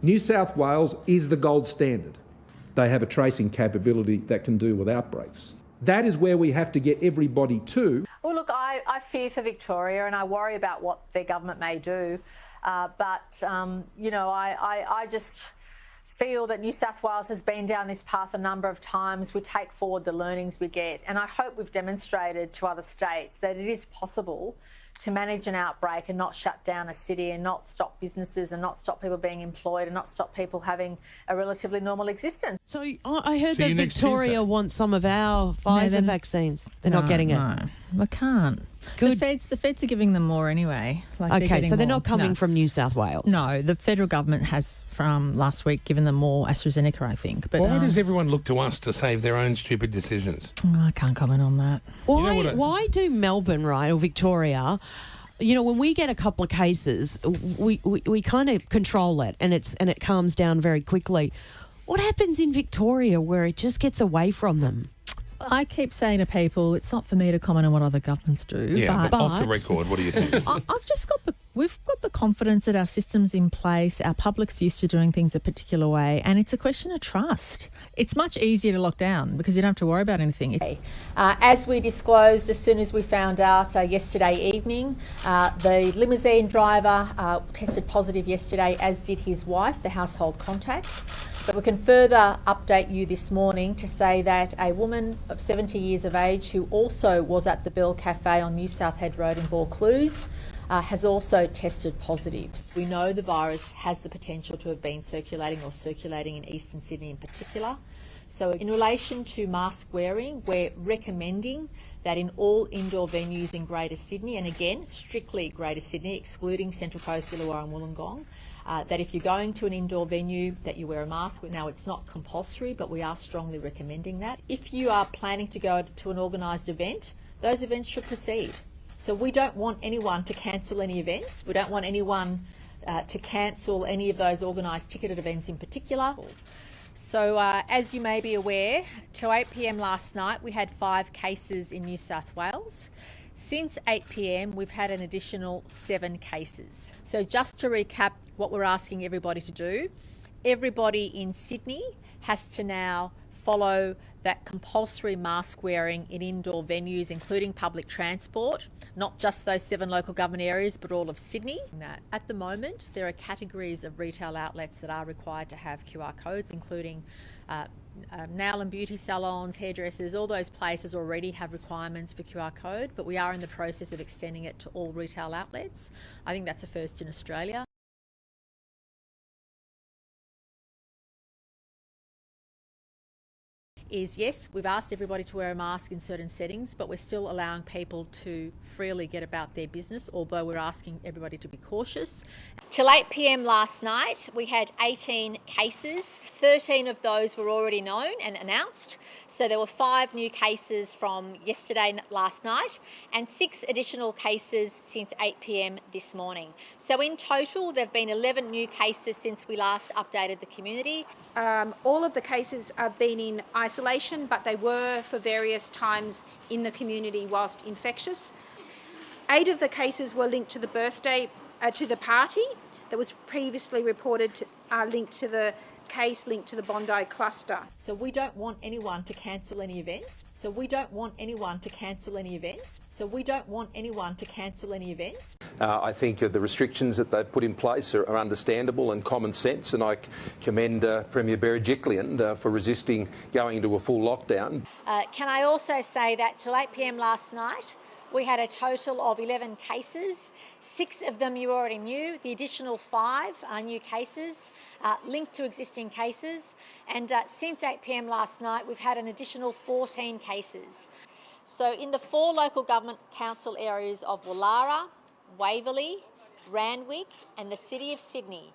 New South Wales is the gold standard. They have a tracing capability that can deal with outbreaks. That is where we have to get everybody to. Well, look, I fear for Victoria and I worry about what their government may do. I just feel that New South Wales has been down this path a number of times. We take forward the learnings we get, and I hope we've demonstrated to other states that it is possible to manage an outbreak and not shut down a city and not stop businesses and not stop people being employed and not stop people having a relatively normal existence. So I heard that Victoria wants some of our Pfizer vaccines. They're not getting it. No, I can't. Good. The feds are giving them more anyway. They're not coming from New South Wales. No, the federal government has from last week given them more AstraZeneca, I think. But why does everyone look to us to save their own stupid decisions? I can't comment on that. Why do Melbourne, right, or Victoria, when we get a couple of cases, we kind of control it and it calms down very quickly. What happens in Victoria where it just gets away from them? I keep saying to people, it's not for me to comment on what other governments do. Yeah, but off the record, what do you think? We've got the confidence that our system's in place, our public's used to doing things a particular way, and it's a question of trust. It's much easier to lock down because you don't have to worry about anything. As we disclosed as soon as we found out yesterday evening, the limousine driver tested positive yesterday, as did his wife, the household contact. But we can further update you this morning to say that a woman of 70 years of age who also was at the Bell Cafe on New South Head Road in Vaucluse has also tested positive. We know the virus has the potential to have been circulating in Eastern Sydney in particular. So in relation to mask wearing, we're recommending that in all indoor venues in Greater Sydney, and again, strictly Greater Sydney, excluding Central Coast, Illawarra and Wollongong, that if you're going to an indoor venue, that you wear a mask. Now, it's not compulsory, but we are strongly recommending that. If you are planning to go to an organised event, those events should proceed. So we don't want anyone to cancel any events. We don't want anyone to cancel any of those organised ticketed events in particular. So as you may be aware, till 8 p.m. last night, we had 5 cases in New South Wales. Since 8 p.m, we've had an additional 7 cases. So just to recap what we're asking everybody to do, everybody in Sydney has to now follow that compulsory mask wearing in indoor venues, including public transport, not just those 7 local government areas, but all of Sydney. At the moment, there are categories of retail outlets that are required to have QR codes, including nail and beauty salons, hairdressers. All those places already have requirements for QR code, but we are in the process of extending it to all retail outlets. I think that's a first in Australia. Is yes, we've asked everybody to wear a mask in certain settings, but we're still allowing people to freely get about their business, although we're asking everybody to be cautious. Till 8 p.m. last night, we had 18 cases. 13 of those were already known and announced. So there were 5 new cases from yesterday, last night, and 6 additional cases since 8 p.m. this morning. So in total, there have been 11 new cases since we last updated the community. All of the cases have been in isolation, but they were for various times in the community whilst infectious. 8 of the cases were linked to the to the party that was previously reported linked to the case linked to the Bondi cluster. So we don't want anyone to cancel any events. I think the restrictions that they've put in place are understandable and common sense, and I commend Premier Berejiklian for resisting going into a full lockdown. Can I also say that till 8 p.m. last night, we had a total of 11 cases. 6 of them you already knew. The additional 5 are new cases linked to existing cases. And since 8 p.m. last night, we've had an additional 14 cases. So in the 4 local government council areas of Woollahra, Waverley, Randwick and the City of Sydney,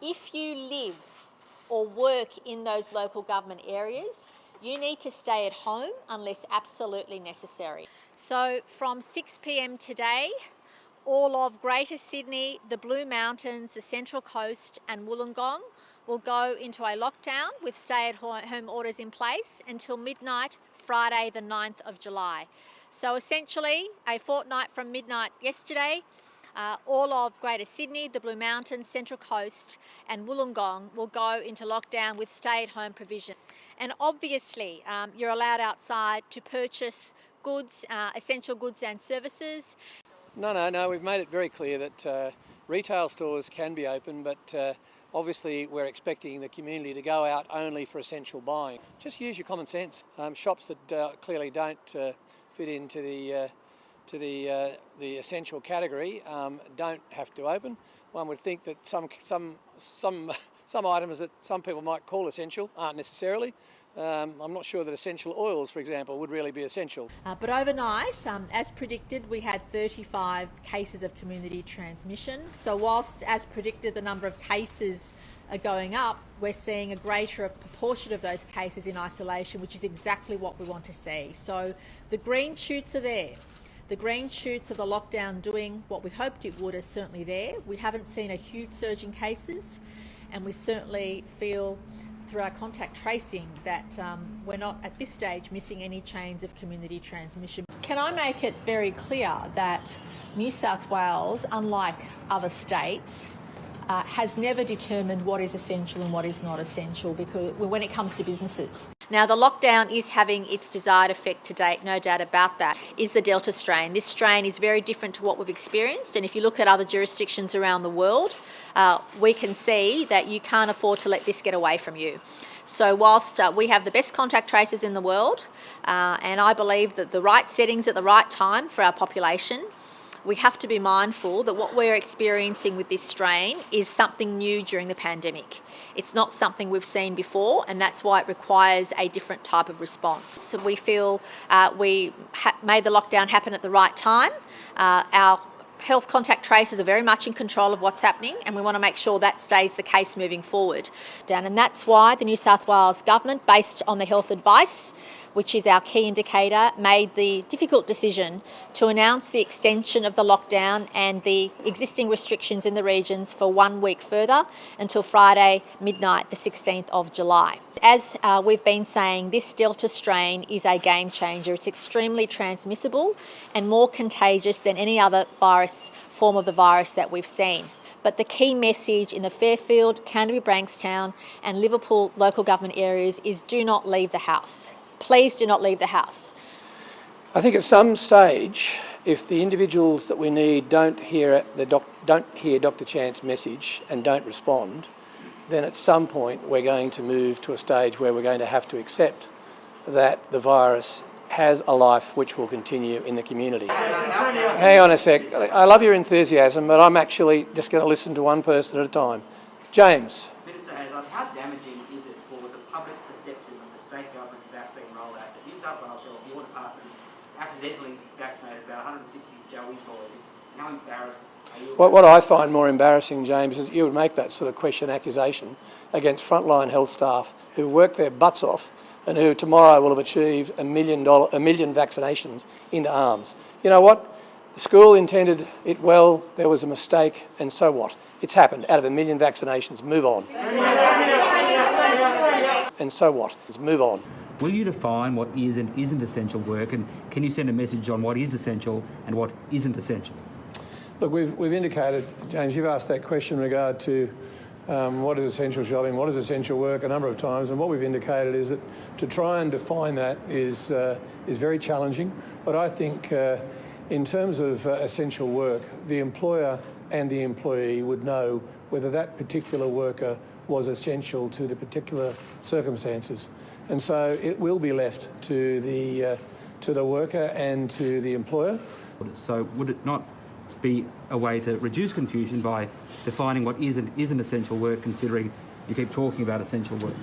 if you live or work in those local government areas, you need to stay at home unless absolutely necessary. So from 6 p.m. today, all of Greater Sydney, the Blue Mountains, the Central Coast and Wollongong will go into a lockdown with stay-at-home orders in place until midnight, Friday the 9th of July. So essentially, a fortnight from midnight yesterday, All of Greater Sydney, the Blue Mountains, Central Coast and Wollongong will go into lockdown with stay-at-home provision. And obviously, you're allowed outside to purchase goods, essential goods and services. No, we've made it very clear that retail stores can be open, but obviously we're expecting the community to go out only for essential buying. Just use your common sense. Shops that clearly don't fit into the essential category don't have to open. One would think that some items that some people might call essential aren't necessarily. I'm not sure that essential oils, for example, would really be essential. But overnight, as predicted, we had 35 cases of community transmission. So whilst, as predicted, the number of cases are going up, we're seeing a greater proportion of those cases in isolation, which is exactly what we want to see. So the green shoots are there. The green shoots of the lockdown doing what we hoped it would are certainly there. We haven't seen a huge surge in cases, and we certainly feel through our contact tracing that we're not at this stage missing any chains of community transmission. Can I make it very clear that New South Wales, unlike other states, has never determined what is essential and what is not essential because when it comes to businesses. Now, the lockdown is having its desired effect to date, no doubt about that, is the Delta strain. This strain is very different to what we've experienced, and if you look at other jurisdictions around the world, we can see that you can't afford to let this get away from you. So whilst we have the best contact tracers in the world, and I believe that the right settings at the right time for our population, we have to be mindful that what we're experiencing with this strain is something new during the pandemic. It's not something we've seen before, and that's why it requires a different type of response. So we feel we made the lockdown happen at the right time. Our health contact tracers are very much in control of what's happening, and we want to make sure that stays the case moving forward. And that's why the New South Wales Government, based on the health advice, which is our key indicator, made the difficult decision to announce the extension of the lockdown and the existing restrictions in the regions for 1 week further until Friday midnight, the 16th of July. As we've been saying, this Delta strain is a game changer. It's extremely transmissible and more contagious than any other form of the virus that we've seen. But the key message in the Fairfield, Canterbury-Bankstown and Liverpool local government areas is do not leave the house. Please do not leave the house. I think at some stage, if the individuals that we need don't hear Dr. Chan's message and don't respond, then at some point we're going to move to a stage where we're going to have to accept that the virus has a life which will continue in the community. Hang on a sec. I love your enthusiasm, but I'm actually just going to listen to one person at a time. James. Minister Hazzard, how damaging is it for the public's perception of the state government's vaccine rollout that New South Wales Health, your department, accidentally vaccinated about 160 Joey's boys? How embarrassed are you? What I find more embarrassing, James, is you would make that sort of question accusation against frontline health staff who work their butts off and who tomorrow will have achieved a million vaccinations into arms. You know what? The school intended it well, there was a mistake, and so what? It's happened. Out of 1 million vaccinations, move on. And so what? Let's move on. Will you define what is and isn't essential work, and can you send a message on what is essential and what isn't essential? Look, we've indicated, James, you've asked that question in regard to what is essential shopping, what is essential work a number of times, and what we've indicated is that to try and define that is very challenging. But I think in terms of essential work, the employer and the employee would know whether that particular worker was essential to the particular circumstances. And so it will be left to the worker and to the employer. So would it not be a way to reduce confusion by defining what is and isn't essential work, considering you keep talking about essential work?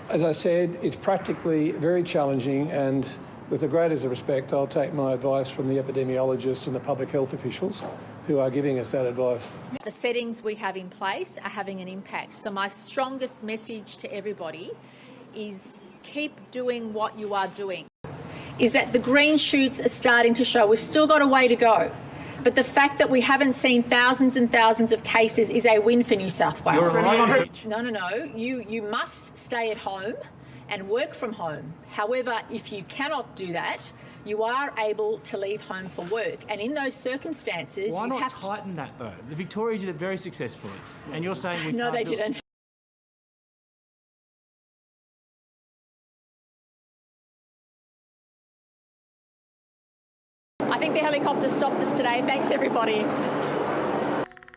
As I said, it's practically very challenging, and with the greatest respect, I'll take my advice from the epidemiologists and the public health officials who are giving us that advice. The settings we have in place are having an impact. So my strongest message to everybody is keep doing what you are doing. Is that the green shoots are starting to show. We've still got a way to go. But the fact that we haven't seen thousands and thousands of cases is a win for New South Wales. You're right. No. You must stay at home and work from home. However, if you cannot do that, you are able to leave home for work. And in those circumstances, why you not have tighten that though? The Victoria did it very successfully, and you're saying we No, can't they do it. didn't. I think the helicopter stopped us today. Thanks, everybody.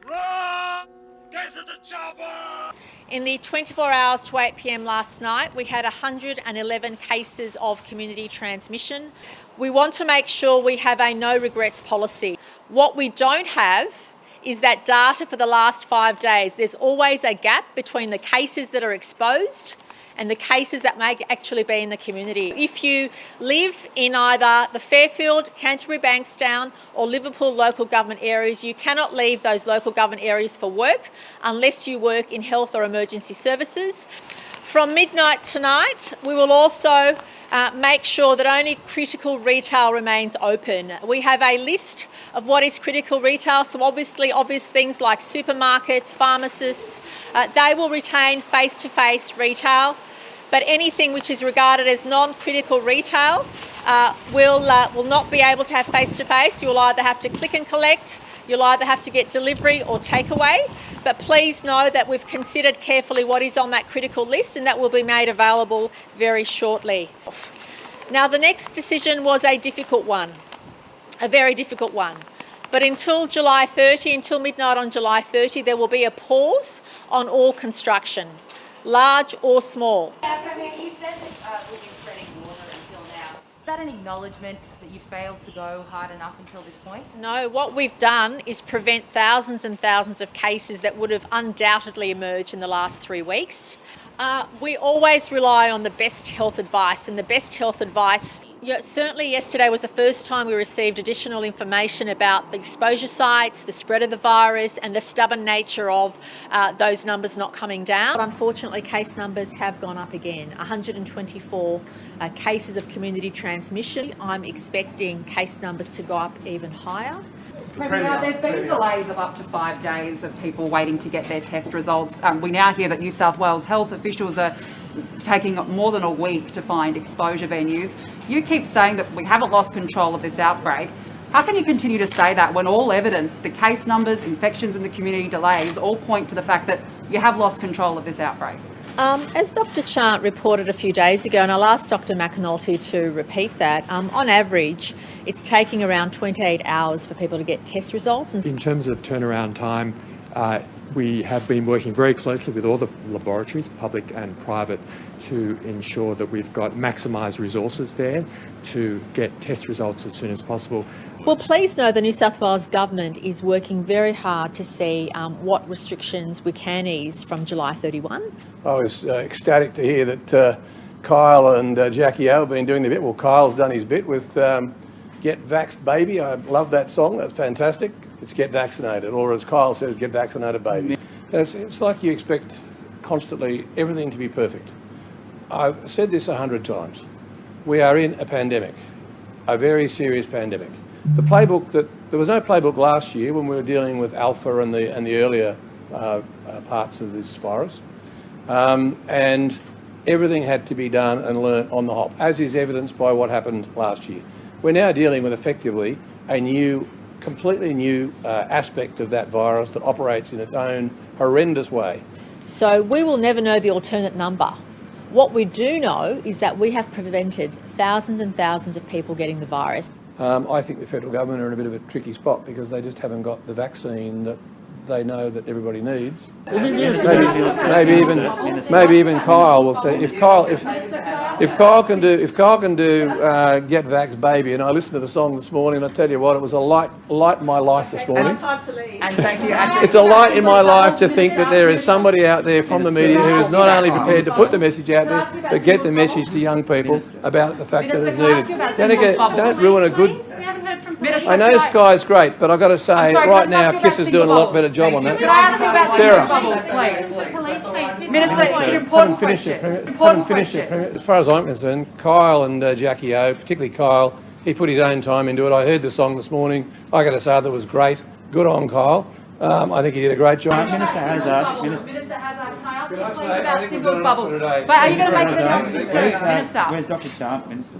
Run! Get to the chopper! In the 24 hours to 8 p.m. last night, we had 111 cases of community transmission. We want to make sure we have a no regrets policy. What we don't have is that data for the last 5 days. There's always a gap between the cases that are exposed and the cases that may actually be in the community. If you live in either the Fairfield, Canterbury, Bankstown or Liverpool local government areas, you cannot leave those local government areas for work unless you work in health or emergency services. From midnight tonight, we will also make sure that only critical retail remains open. We have a list of what is critical retail, so obviously obvious things like supermarkets, pharmacists, they will retain face-to-face retail, but anything which is regarded as non-critical retail will not be able to have face-to-face. You'll either have to click and collect, you'll either have to get delivery or takeaway, but please know that we've considered carefully what is on that critical list and that will be made available very shortly. Now, the next decision was a difficult one, a very difficult one. But until July 30, until midnight on July 30, there will be a pause on all construction, large or small. You said that we've been treading water until now. Is that an acknowledgement that you failed to go hard enough until this point? No, what we've done is prevent thousands and thousands of cases that would have undoubtedly emerged in the last 3 weeks. We always rely on the best health advice, and the best health advice, certainly yesterday was the first time we received additional information about the exposure sites, the spread of the virus and the stubborn nature of those numbers not coming down. But unfortunately, case numbers have gone up again, 124 cases of community transmission. I'm expecting case numbers to go up even higher. Premier, there's been delays of up to 5 days of people waiting to get their test results. We now hear that New South Wales health officials are taking more than a week to find exposure venues. You keep saying that we haven't lost control of this outbreak. How can you continue to say that when all evidence, the case numbers, infections in the community, delays, all point to the fact that you have lost control of this outbreak? As Dr Chant reported a few days ago, and I'll ask Dr McAnulty to repeat that, on average it's taking around 28 hours for people to get test results. In terms of turnaround time, we have been working very closely with all the laboratories, public and private, to ensure that we've got maximised resources there to get test results as soon as possible. Well, please know the New South Wales Government is working very hard to see what restrictions we can ease from July 31. I was ecstatic to hear that Kyle and Jackie O have been doing the bit. Well, Kyle's done his bit with Get Vaxxed Baby. I love that song. That's fantastic. It's Get Vaccinated, or as Kyle says, Get Vaccinated Baby. It's like you expect constantly everything to be perfect. I've said this 100 times. We are in a pandemic, a very serious pandemic. The playbook there was no playbook last year when we were dealing with Alpha and the earlier parts of this virus, and everything had to be done and learnt on the hop, as is evidenced by what happened last year. We're now dealing with effectively a completely new aspect of that virus that operates in its own horrendous way. So we will never know the alternate number. What we do know is that we have prevented thousands and thousands of people getting the virus. I think the federal government are in a bit of a tricky spot because they just haven't got the vaccine that they know that everybody needs. Maybe even Kyle will. If Kyle can do Get Vaxxed Baby, and I listened to the song this morning, and I tell you what, it was a light in my life this morning. And thank you. It's a light in my life to think that there is somebody out there from the media who is not only prepared to put the message out there, but get the message to young people about the fact that it's needed. Don't ruin a good. I know Sky's great, but I've got to say, right now, Kiss is doing a lot better job on that. Can I ask you about Sarah. Bubbles, please? Minister, it's an important question. As far as I'm concerned, Kyle and Jackie O, particularly Kyle, he put his own time into it. I heard the song this morning. I got to say that was great. Good on Kyle. I think he did a great job. Minister Hazzard, can I ask you please about symbols bubbles? But are you going to make an announcement soon, Minister? Where's Dr. Chant, Minister?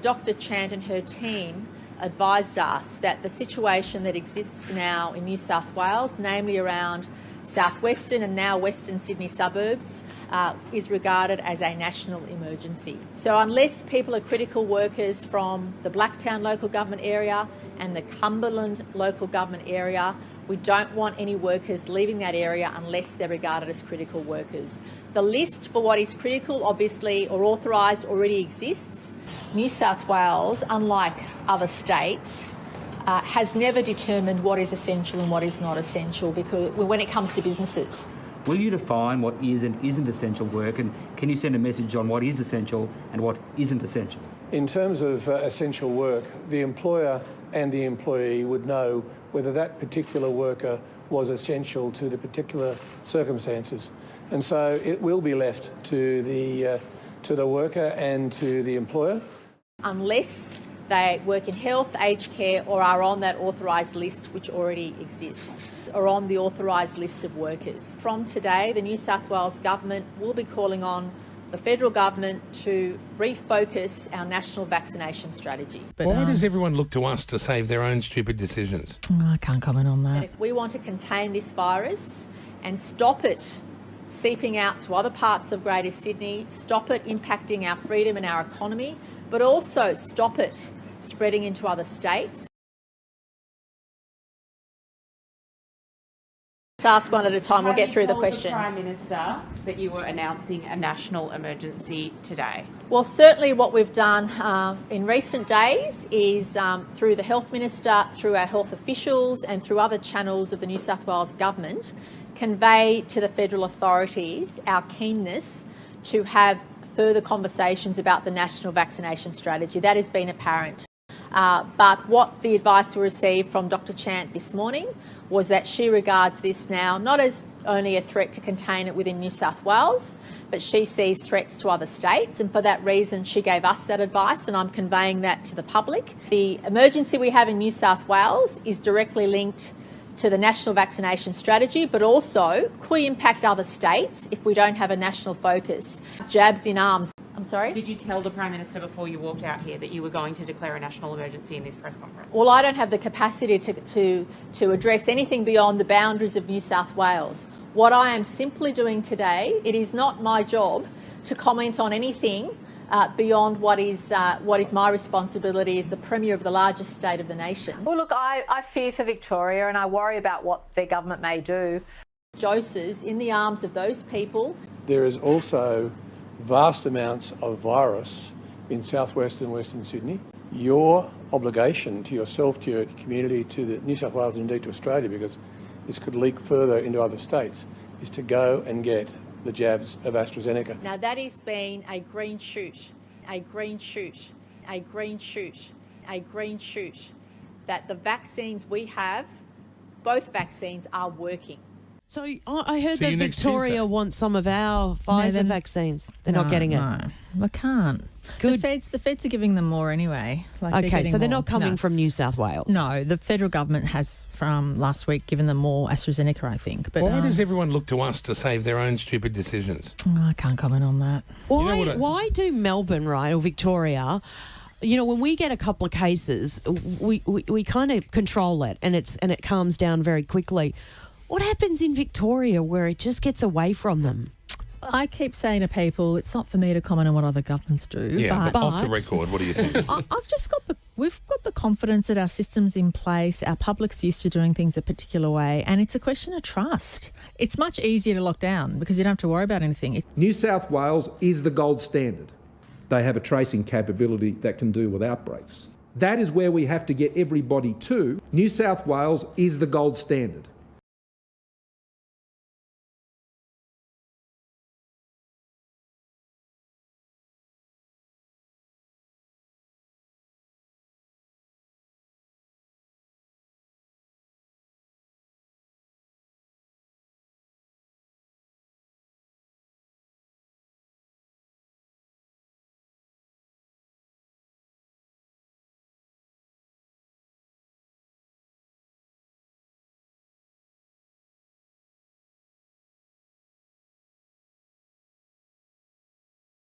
Dr. Chant and her team advised us that the situation that exists now in New South Wales, namely around southwestern and now western Sydney suburbs, is regarded as a national emergency. So unless people are critical workers from the Blacktown local government area and the Cumberland local government area, we don't want any workers leaving that area unless they're regarded as critical workers. The list for what is critical, obviously, or authorised already exists. New South Wales, unlike other states, has never determined what is essential and what is not essential because when it comes to businesses. Will you define what is and isn't essential work, and can you send a message on what is essential and what isn't essential? In terms of essential work, the employer and the employee would know whether that particular worker was essential to the particular circumstances. And so it will be left to the worker and to the employer. Unless they work in health, aged care or are on that authorised list which already exists, or on the authorised list of workers. From today, the New South Wales Government will be calling on the federal government to refocus our national vaccination strategy. But why does everyone look to us to save their own stupid decisions? I can't comment on that. And if we want to contain this virus and stop it seeping out to other parts of Greater Sydney, stop it impacting our freedom and our economy, but also stop it spreading into other states. Let's ask one at a time. We'll get through the questions. Have you told the Prime Minister that you were announcing a national emergency today? Well, certainly what we've done in recent days is through the Health Minister, through our health officials and through other channels of the New South Wales Government, convey to the federal authorities our keenness to have further conversations about the national vaccination strategy. That has been apparent. But what the advice we received from Dr. Chant this morning was that she regards this now not as only a threat to contain it within New South Wales, but she sees threats to other states, and for that reason she gave us that advice, and I'm conveying that to the public. The emergency we have in New South Wales is directly linked to the national vaccination strategy, but also could impact other states if we don't have a national focus. Jabs in arms. I'm sorry? Did you tell the Prime Minister before you walked out here that you were going to declare a national emergency in this press conference? Well, I don't have the capacity to address anything beyond the boundaries of New South Wales. What I am simply doing today, it is not my job to comment on anything beyond what is my responsibility as the Premier of the largest state of the nation. Well, look, I fear for Victoria and I worry about what their government may do. Doses in the arms of those people. There is also vast amounts of virus in southwest and western Sydney. Your obligation to yourself, to your community, to the New South Wales and indeed to Australia, because this could leak further into other states, is to go and get the jabs of AstraZeneca. Now that has been a green shoot, a green shoot, a green shoot, a green shoot, that the vaccines we have, both vaccines are working. So I heard that Victoria wants some of our Pfizer vaccines. They're not getting it. No, I can't. Good. The feds are giving them more anyway. Okay, so they're not coming from New South Wales? No, the federal government has from last week given them more AstraZeneca, I think. But why does everyone look to us to save their own stupid decisions? I can't comment on that. Why do Melbourne, right, or Victoria, you know, when we get a couple of cases, we kind of control it and it calms down very quickly. What happens in Victoria where it just gets away from them? I keep saying to people, it's not for me to comment on what other governments do. Yeah, but off the record, what do you think? I've just got we've got the confidence that our system's in place, our public's used to doing things a particular way, and it's a question of trust. It's much easier to lock down because you don't have to worry about anything. New South Wales is the gold standard. They have a tracing capability that can deal with outbreaks. That is where we have to get everybody to. New South Wales is the gold standard.